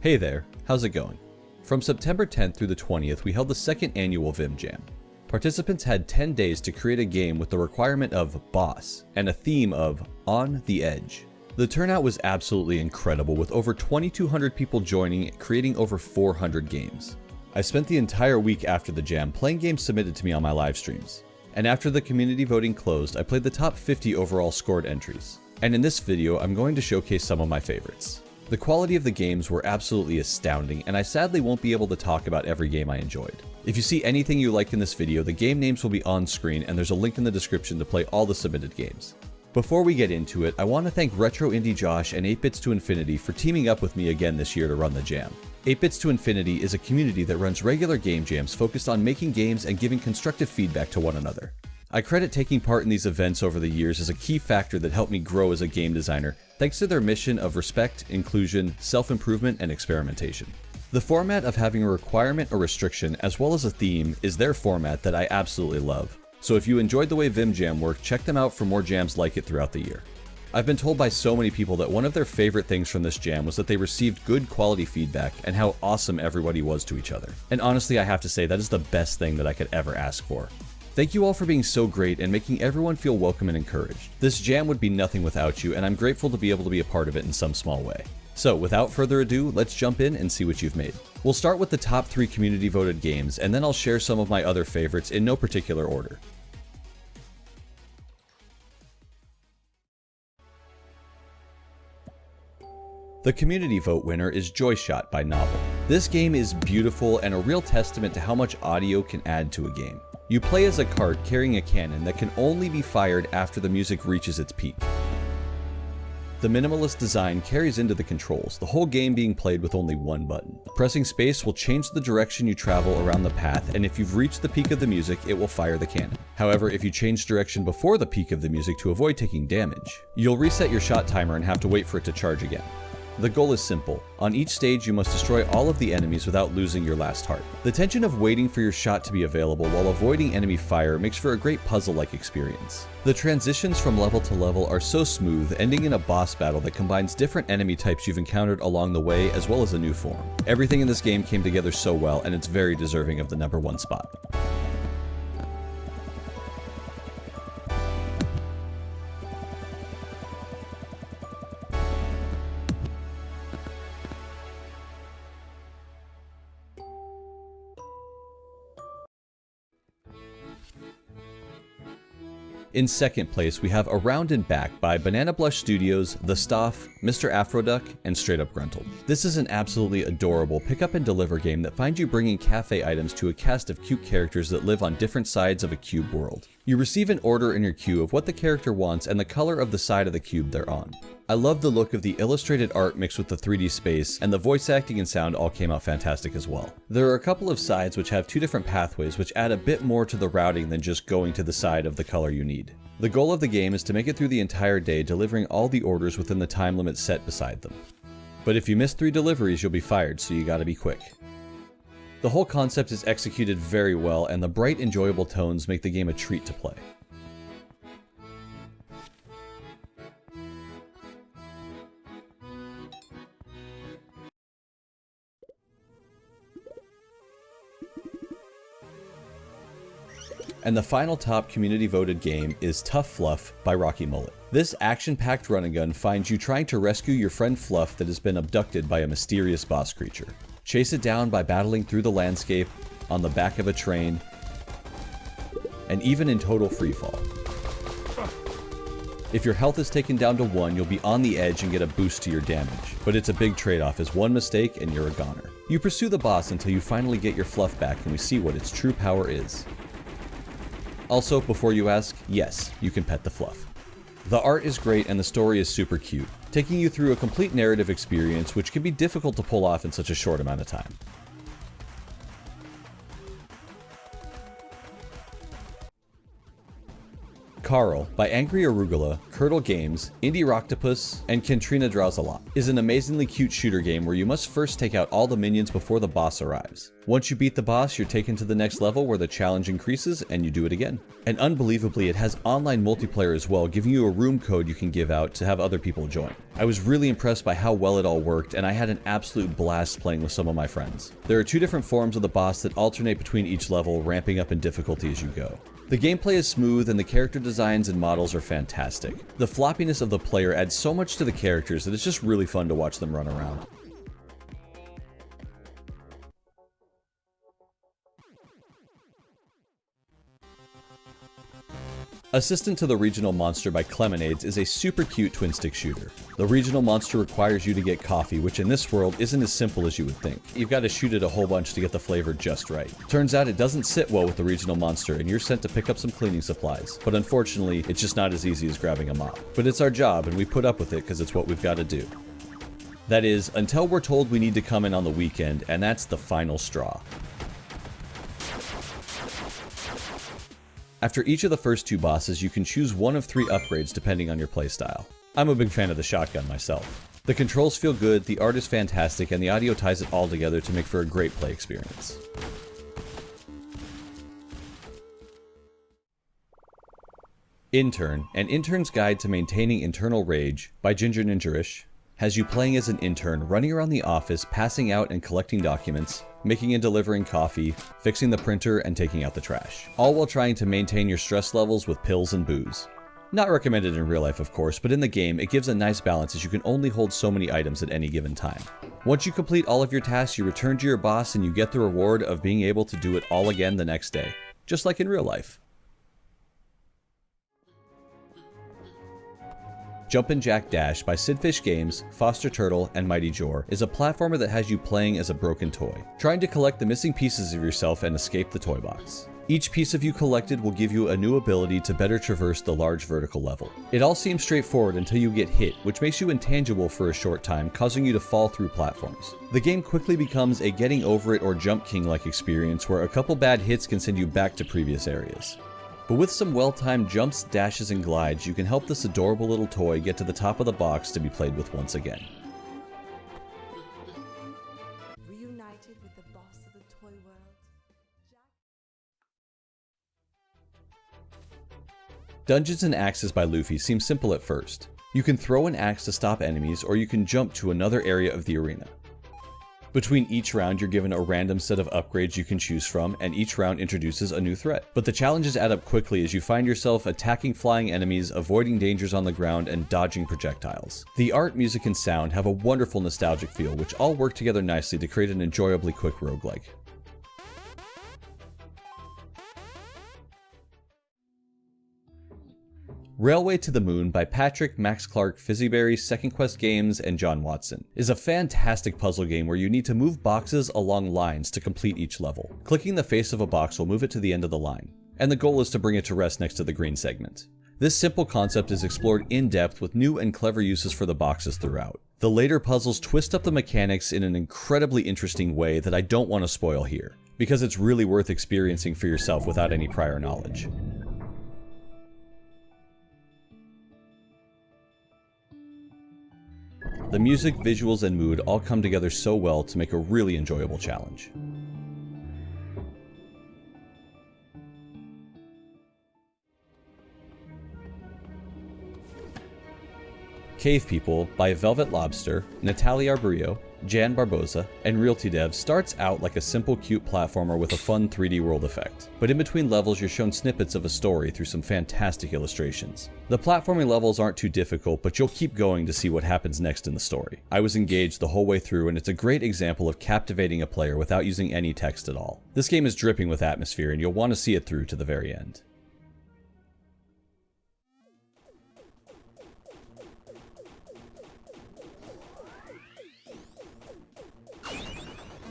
Hey there, how's it going? From September 10th through the 20th, we held the second annual Vim Jam. Participants had 10 days to create a game with the requirement of boss and a theme of on the edge. The turnout was absolutely incredible, with over 2,200 people joining, creating over 400 games. I spent the entire week after the jam playing games submitted to me on my live streams. And after the community voting closed, I played the top 50 overall scored entries. And in this video, I'm going to showcase some of my favorites. The quality of the games were absolutely astounding, and I sadly won't be able to talk about every game I enjoyed. If you see anything you like in this video, the game names will be on screen, and there's a link in the description to play all the submitted games. Before we get into it, I want to thank Retro Indie Josh and 8 Bits to Infinity for teaming up with me again this year to run the jam. 8 Bits to Infinity is a community that runs regular game jams focused on making games and giving constructive feedback to one another. I credit taking part in these events over the years as a key factor that helped me grow as a game designer, thanks to their mission of respect, inclusion, self-improvement, and experimentation. The format of having a requirement or restriction, as well as a theme, is their format that I absolutely love. So if you enjoyed the way Vim Jam worked, check them out for more jams like it throughout the year. I've been told by so many people that one of their favorite things from this jam was that they received good quality feedback and how awesome everybody was to each other. And honestly, I have to say that is the best thing that I could ever ask for. Thank you all for being so great and making everyone feel welcome and encouraged. This jam would be nothing without you, and I'm grateful to be able to be a part of it in some small way. So without further ado, let's jump in and see what you've made. We'll start with the top 3 community voted games, and then I'll share some of my other favorites in no particular order. The community vote winner is Joy Shot by Novel. This game is beautiful and a real testament to how much audio can add to a game. You play as a cart carrying a cannon that can only be fired after the music reaches its peak. The minimalist design carries into the controls, the whole game being played with only one button. Pressing space will change the direction you travel around the path, and if you've reached the peak of the music, it will fire the cannon. However, if you change direction before the peak of the music to avoid taking damage, you'll reset your shot timer and have to wait for it to charge again. The goal is simple. On each stage, you must destroy all of the enemies without losing your last heart. The tension of waiting for your shot to be available while avoiding enemy fire makes for a great puzzle-like experience. The transitions from level to level are so smooth, ending in a boss battle that combines different enemy types you've encountered along the way, as well as a new form. Everything in this game came together so well, and it's very deserving of the #1 spot. In second place, we have Around and Back by Banana Blush Studios, The Stoff, Mr. Afroduck, and Straight Up Gruntled. This is an absolutely adorable pick-up-and-deliver game that finds you bringing cafe items to a cast of cute characters that live on different sides of a cube world. You receive an order in your queue of what the character wants and the color of the side of the cube they're on. I love the look of the illustrated art mixed with the 3D space, and the voice acting and sound all came out fantastic as well. There are a couple of sides which have 2 different pathways which add a bit more to the routing than just going to the side of the color you need. The goal of the game is to make it through the entire day, delivering all the orders within the time limit set beside them. But if you miss 3 deliveries, you'll be fired, so you gotta be quick. The whole concept is executed very well, and the bright, enjoyable tones make the game a treat to play. And the final top community voted game is Tough Fluff by Rocky Mullet. This action-packed run-and-gun finds you trying to rescue your friend Fluff that has been abducted by a mysterious boss creature. Chase it down by battling through the landscape, on the back of a train, and even in total freefall. If your health is taken down to 1, you'll be on the edge and get a boost to your damage, but it's a big trade-off, as one mistake and you're a goner. You pursue the boss until you finally get your Fluff back and we see what its true power is. Also, before you ask, yes, you can pet the Fluff. The art is great and the story is super cute, taking you through a complete narrative experience which can be difficult to pull off in such a short amount of time. Carl by Angry Arugula, Curdle Games, Indie Rocktopus, and Kentrina Draws a Lot is an amazingly cute shooter game where you must first take out all the minions before the boss arrives. Once you beat the boss, you're taken to the next level where the challenge increases and you do it again. And unbelievably, it has online multiplayer as well, giving you a room code you can give out to have other people join. I was really impressed by how well it all worked, and I had an absolute blast playing with some of my friends. There are 2 different forms of the boss that alternate between each level, ramping up in difficulty as you go. The gameplay is smooth and the character designs and models are fantastic. The floppiness of the player adds so much to the characters that it's just really fun to watch them run around. Assistant to the Regional Monster by Clemonades is a super cute twin-stick shooter. The Regional Monster requires you to get coffee, which in this world isn't as simple as you would think. You've got to shoot it a whole bunch to get the flavor just right. Turns out it doesn't sit well with the Regional Monster, and you're sent to pick up some cleaning supplies. But unfortunately, it's just not as easy as grabbing a mop. But it's our job, and we put up with it because it's what we've got to do. That is, until we're told we need to come in on the weekend, and that's the final straw. After each of the first 2 bosses, you can choose one of 3 upgrades depending on your playstyle. I'm a big fan of the shotgun myself. The controls feel good, the art is fantastic, and the audio ties it all together to make for a great play experience. Intern, An Intern's Guide to Maintaining Internal Rage by Ginger Ninjarish, has you playing as an intern, running around the office, passing out and collecting documents, making and delivering coffee, fixing the printer, and taking out the trash. All while trying to maintain your stress levels with pills and booze. Not recommended in real life, of course, but in the game, it gives a nice balance as you can only hold so many items at any given time. Once you complete all of your tasks, you return to your boss and you get the reward of being able to do it all again the next day. Just like in real life. Jumpin' Jack Dash by Sidfish Games, Foster Turtle, and Mighty Jor is a platformer that has you playing as a broken toy, trying to collect the missing pieces of yourself and escape the toy box. Each piece of you collected will give you a new ability to better traverse the large vertical level. It all seems straightforward until you get hit, which makes you intangible for a short time, causing you to fall through platforms. The game quickly becomes a getting over it or Jump King-like experience where a couple bad hits can send you back to previous areas. But with some well-timed jumps, dashes, and glides, you can help this adorable little toy get to the top of the box to be played with once again. Reunited with the boss of the toy world, Dungeons and Axes by Luffy seems simple at first. You can throw an axe to stop enemies, or you can jump to another area of the arena. Between each round, you're given a random set of upgrades you can choose from, and each round introduces a new threat. But the challenges add up quickly as you find yourself attacking flying enemies, avoiding dangers on the ground, and dodging projectiles. The art, music, and sound have a wonderful nostalgic feel, which all work together nicely to create an enjoyably quick roguelike. Railway to the Moon by Patrick, Max Clark, Fizzyberry, Second Quest Games, and John Watson is a fantastic puzzle game where you need to move boxes along lines to complete each level. Clicking the face of a box will move it to the end of the line, and the goal is to bring it to rest next to the green segment. This simple concept is explored in depth with new and clever uses for the boxes throughout. The later puzzles twist up the mechanics in an incredibly interesting way that I don't want to spoil here, because it's really worth experiencing for yourself without any prior knowledge. The music, visuals, and mood all come together so well to make a really enjoyable challenge. Cave People by Velvet Lobster, Natalia Arbrio, Jan Barboza, and Realty Dev starts out like a simple cute platformer with a fun 3D world effect. But in between levels you're shown snippets of a story through some fantastic illustrations. The platforming levels aren't too difficult, but you'll keep going to see what happens next in the story. I was engaged the whole way through, and it's a great example of captivating a player without using any text at all. This game is dripping with atmosphere, and you'll want to see it through to the very end.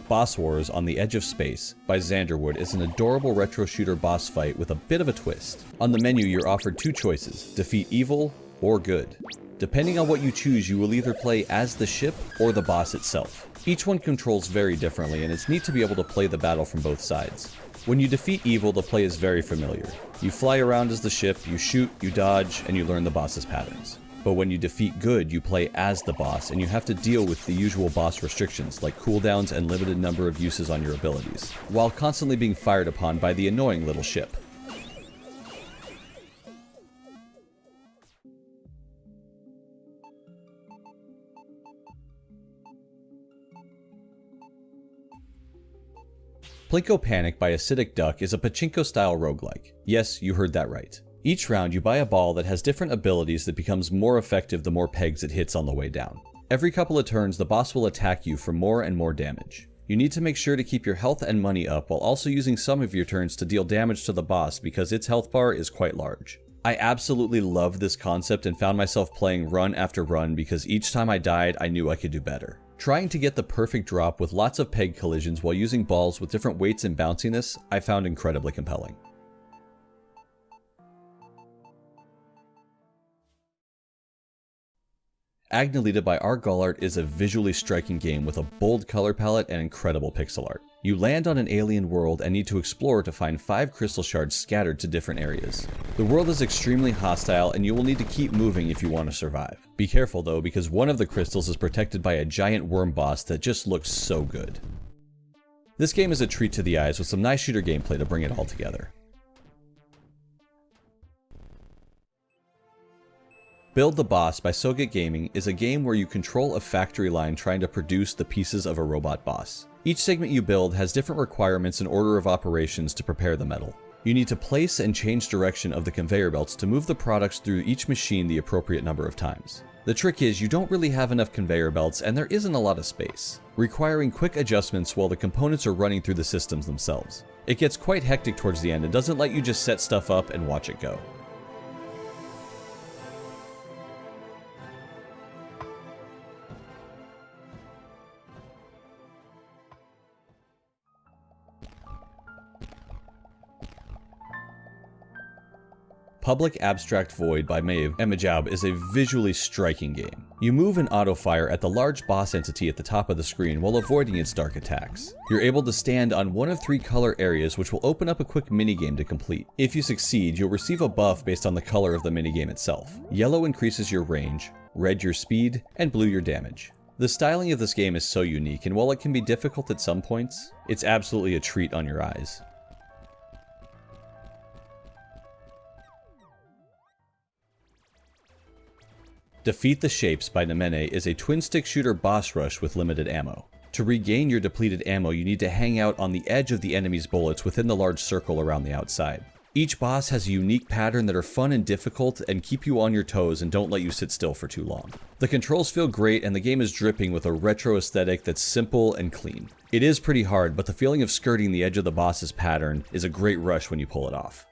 Boss Wars on the Edge of Space by Xanderwood is an adorable retro shooter boss fight with a bit of a twist. On the menu you're offered 2 choices, defeat evil or good. Depending on what you choose, you will either play as the ship or the boss itself. Each one controls very differently, and it's neat to be able to play the battle from both sides. When you defeat evil, the play is very familiar. You fly around as the ship, you shoot, you dodge, and you learn the boss's patterns. But when you defeat good, you play as the boss, and you have to deal with the usual boss restrictions like cooldowns and limited number of uses on your abilities, while constantly being fired upon by the annoying little ship. Plinko Panic by Acidic Duck is a pachinko-style roguelike. Yes, you heard that right. Each round you buy a ball that has different abilities that becomes more effective the more pegs it hits on the way down. Every couple of turns the boss will attack you for more and more damage. You need to make sure to keep your health and money up while also using some of your turns to deal damage to the boss because its health bar is quite large. I absolutely love this concept and found myself playing run after run because each time I died I knew I could do better. Trying to get the perfect drop with lots of peg collisions while using balls with different weights and bounciness, I found incredibly compelling. Agnolita by Argallart is a visually striking game with a bold color palette and incredible pixel art. You land on an alien world and need to explore to find 5 crystal shards scattered to different areas. The world is extremely hostile and you will need to keep moving if you want to survive. Be careful though, because one of the crystals is protected by a giant worm boss that just looks so good. This game is a treat to the eyes with some nice shooter gameplay to bring it all together. Build the Boss by Soget Gaming is a game where you control a factory line trying to produce the pieces of a robot boss. Each segment you build has different requirements and order of operations to prepare the metal. You need to place and change direction of the conveyor belts to move the products through each machine the appropriate number of times. The trick is you don't really have enough conveyor belts and there isn't a lot of space, requiring quick adjustments while the components are running through the systems themselves. It gets quite hectic towards the end and doesn't let you just set stuff up and watch it go. Public Abstract Void by VimJam2 is a visually striking game. You move and auto-fire at the large boss entity at the top of the screen while avoiding its dark attacks. You're able to stand on one of 3 color areas which will open up a quick minigame to complete. If you succeed, you'll receive a buff based on the color of the minigame itself. Yellow increases your range, red your speed, and blue your damage. The styling of this game is so unique, and while it can be difficult at some points, it's absolutely a treat on your eyes. Defeat the Shapes by Nemene is a twin-stick shooter boss rush with limited ammo. To regain your depleted ammo, you need to hang out on the edge of the enemy's bullets within the large circle around the outside. Each boss has a unique pattern that are fun and difficult and keep you on your toes and don't let you sit still for too long. The controls feel great and the game is dripping with a retro aesthetic that's simple and clean. It is pretty hard, but the feeling of skirting the edge of the boss's pattern is a great rush when you pull it off.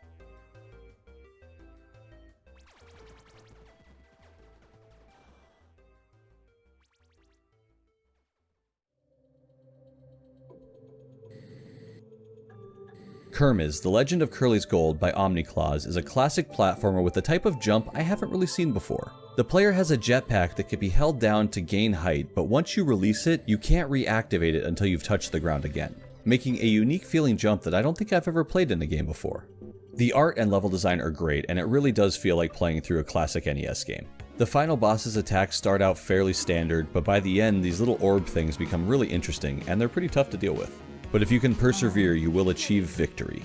Kermiz, The Legend of Curly's Gold by Omniclaws is a classic platformer with a type of jump I haven't really seen before. The player has a jetpack that can be held down to gain height, but once you release it, you can't reactivate it until you've touched the ground again, making a unique feeling jump that I don't think I've ever played in a game before. The art and level design are great, and it really does feel like playing through a classic NES game. The final boss's attacks start out fairly standard, but by the end, these little orb things become really interesting, and they're pretty tough to deal with. But if you can persevere, you will achieve victory.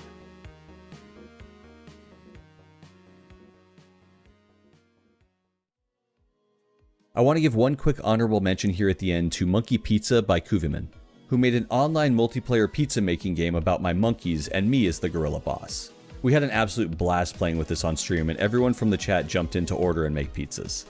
I want to give one quick honorable mention here at the end to Monkey Pizza by Kuviman, who made an online multiplayer pizza making game about my monkeys and me as the gorilla boss. We had an absolute blast playing with this on stream, and everyone from the chat jumped in to order and make pizzas.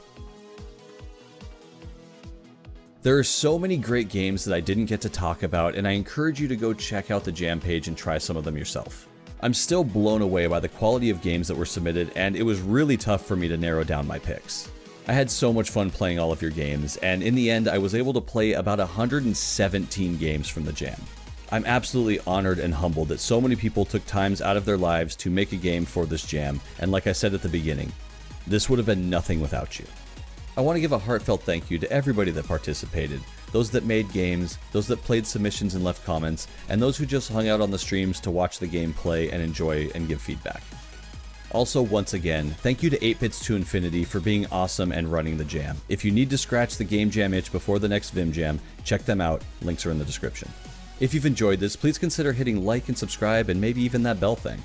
There are so many great games that I didn't get to talk about, and I encourage you to go check out the Jam page and try some of them yourself. I'm still blown away by the quality of games that were submitted, and it was really tough for me to narrow down my picks. I had so much fun playing all of your games, and in the end I was able to play about 117 games from the Jam. I'm absolutely honored and humbled that so many people took times out of their lives to make a game for this Jam, and like I said at the beginning, this would have been nothing without you. I want to give a heartfelt thank you to everybody that participated, those that made games, those that played submissions and left comments, and those who just hung out on the streams to watch the game play and enjoy and give feedback. Also, once again, thank you to 8bits to Infinity for being awesome and running the jam. If you need to scratch the Game Jam itch before the next Vim Jam, check them out, links are in the description. If you've enjoyed this, please consider hitting like and subscribe and maybe even that bell thing.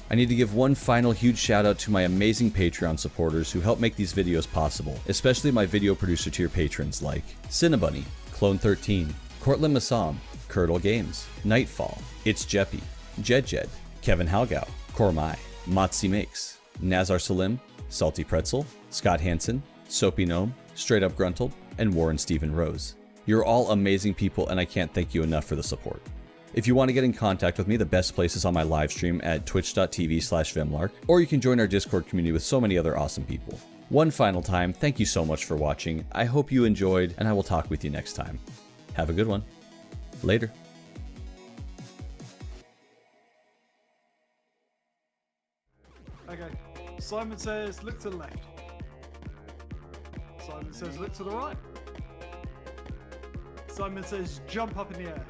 I need to give one final huge shout out to my amazing Patreon supporters who help make these videos possible, especially my video producer tier patrons like Cinnabunny, Clone13, Cortland Massam, Curdle Games, Nightfall, It's Jeppy, Jed, Kevin Halgau, Kormai, Motzi Makes, Nazar Salim, Salty Pretzel, Scott Hansen, Soapy Gnome, Straight Up Gruntled, and Warren Stephen Rose. You're all amazing people and I can't thank you enough for the support. If you want to get in contact with me, the best place is on my live stream at twitch.tv/Vimlark, or you can join our Discord community with so many other awesome people. One final time, thank you so much for watching. I hope you enjoyed, and I will talk with you next time. Have a good one. Later. Okay. Simon says, look to the left. Simon says, look to the right. Simon says, jump up in the air.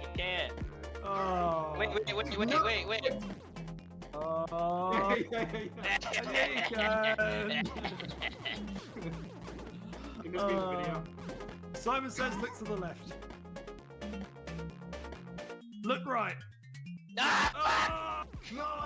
You can't. Oh. Wait. Oh. You can. Simon says, look to the left. Look right. Ah! Oh. No.